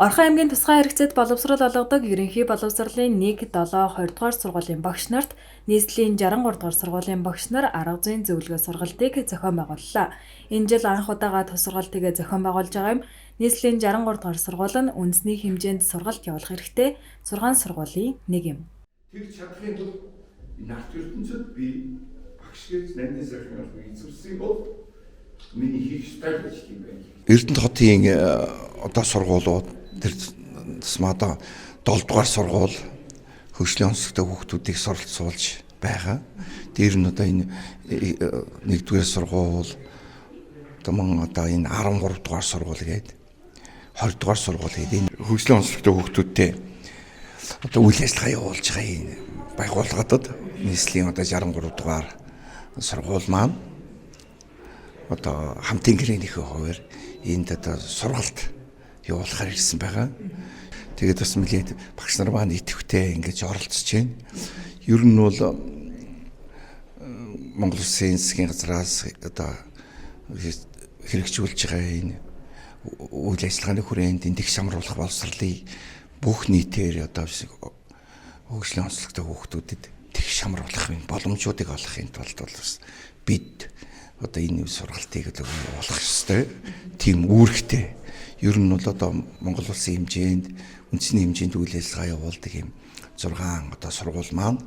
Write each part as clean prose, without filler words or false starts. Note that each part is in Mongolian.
Орхон аймгийн тусгай хэрэгцээт боловсрол олгодог ерөнхий боловсролын 1, 7, 20 дугаар сургуулийн багш нарт нийслэлийн 63 дугаар сургуулийн багш нар арга зүйн зөвлөгөө сургалтыг зохион байгууллаа. Энэ жил анх удаага тус сургалтыг зохион байгуулж байгаа юм. Нийслэлийн 63 дугаар сургууль нь үндэсний хэмжээнд сургалт явуулах хэрэгтэй 6 сургуулийн нэг юм. Тэр чадхын тулд нарт ертөнцид би багш гэж нандин сайхан эзэмсэн бол миний хийх ёстой гэж юм байна. Эрдэнэт хотын одоо сургуулиуд тэр тусмаа одоо 7 дугаар сургууль хөгжлийн онцлогтой хүүхдүүдийг суралцуулж байгаа. Дээр нь одоо энэ 1-р сургууль одоо энэ 13 дугаар сургууль гээд 20 дугаар сургууль гээд энэ хөгжлийн онцлогтой хүүхдүүдтэй одоо үйл ажиллагаа явуулж байгаа энэ байгууллагуудад нийслэлийн одоо 63 дугаар сургууль маань одоо хамтын гэрээнийхээ хувьд энд одоо сургалт явуулахаар ирсэн байгаа. Тэгээд бас нэлээд багш нар маань идэвхтэй ингэж оролцож байна. Ер нь бол Монгол Улсын засгийн газраас одоо хэрэгжүүлж байгаа энэ үйл ажиллагааны хүрээнд эндих шамруулах боловсролыг бүх нийтээр одоо хөгжлийн онцлогтой хүүхдүүдэд тэг шамруулах боломжуудыг олохын тулд бол бид одоо энэ сургалтыг явуулах ёстой. Тийм үүрэгтэй. Ер нь бол одоо Монгол Улсын хэмжээнд үндэсний хэмжээнд үйл ажиллагаа явуулдаг юм 6 одоо сургууль маань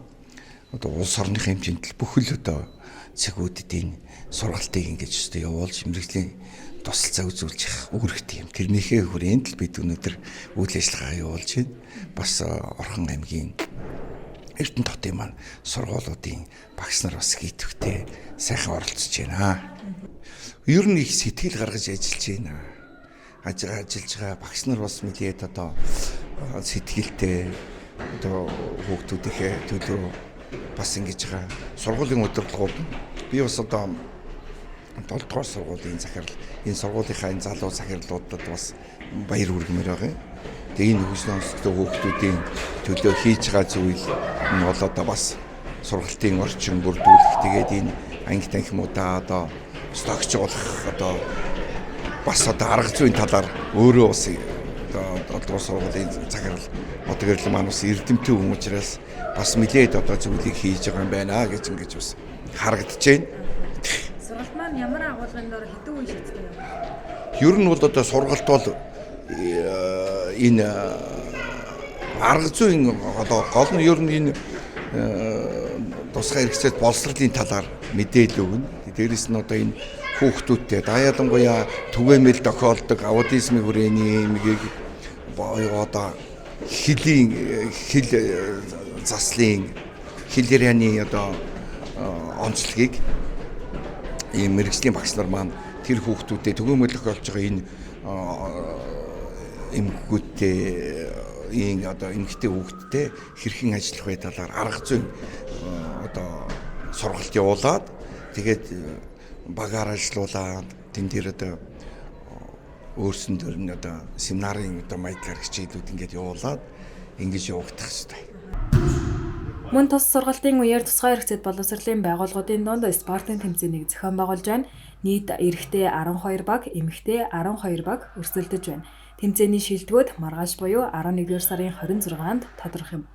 одоо улс орныхын хэмжээнд бүхэл одоо цагуудад энэ сургалтыг ингэж өстө явуулж мэрэгжлийн тусалцаа үзүүлж үүрэгтэй юм. Тэрнийхээ хүрээнд л бид өнөөдөр үйл ажиллагаа явуулж байна. Бас Орхон аймгийн Эрдэнэт хотын маань сургуулиудын багш нар бас идэвхтэй сайхан оролцож байна. Ер нь их сэтгэл гаргаж ажиллаж байна. Ажиллаж байгаа багш нар бас нэлээд одоо сэтгэлтэй одоо хүүхдүүдийнхээ төлөө бас ингэж байгаа сургуулийн удирдлагууд би бас одоо 7 дугаар сургуулийн захирал энэ сургуулийнхаа энэ залуу захирлуудад бас баяр хүргэмээр байгаа. Тэгээ энэ хөгжлийн онцлогтой хүүхдүүдийн төлөө хийж байгаа зүйл нь бол одоо бас сургалтын орчин бүрдүүлэх тэгээд энэ анги танхимудаа одоо стогч болох одоо бас одоо арга зүйн талаар өөрөө бас одоо 7 дугаар сургуулийн захирал одоо гэрэл маань бас эрдэмтэн хүн учраас бас нэлээд одоо зүйлийг хийж байгаа юм байна гэж ингэж бас харагдаж байна. Сургалт маань ямар агуулгын дор хэдэн үе шийдсэн юм? Ер нь бол одоо сургалт бол энэ арга зүйн одоо гол нь ер нь энэ тусгай хэрэгцээт боловсролын талаар мэдээлэл өгнө. Дээрээс нь одоо энэ хүүхдүүдтэй ялангуяа түгээмэл тохиолдог аутизмын хүрээний эмгийг одоо хэл заслын хэл ярианы одоо онцлогийг ийм мэрэгжлийн багш нар маань тэр хүүхдүүдэд түгээмэл тохиолж байгаа энэ эмгэгүүдтэй энэ одоо эмгэгтэй хүүхдтэй хэрхэн ажиллах вэ талаар арга зүйн одоо сургалт явуулаад тэгээд багаар ажиллуулаад тэн дээр одоо өөрсөн дөр нь одоо семинарын одоо маягаар хичээлүүд ингээд явуулаад ингэж явагдах хэрэгтэй. Мөн тус сургалтын үеэр тусгай хэрэгцээт боловсролын байгууллагуудын дунд спортын тэмцээнийг зохион байгуулж байна. Нийт эрэгтэй 12 баг, эмэгтэй 12 баг өрсөлдөж байна. Тэмцээний шилдэгүүд маргааш буюу 11-р сарын 26-нд тодорхой юм.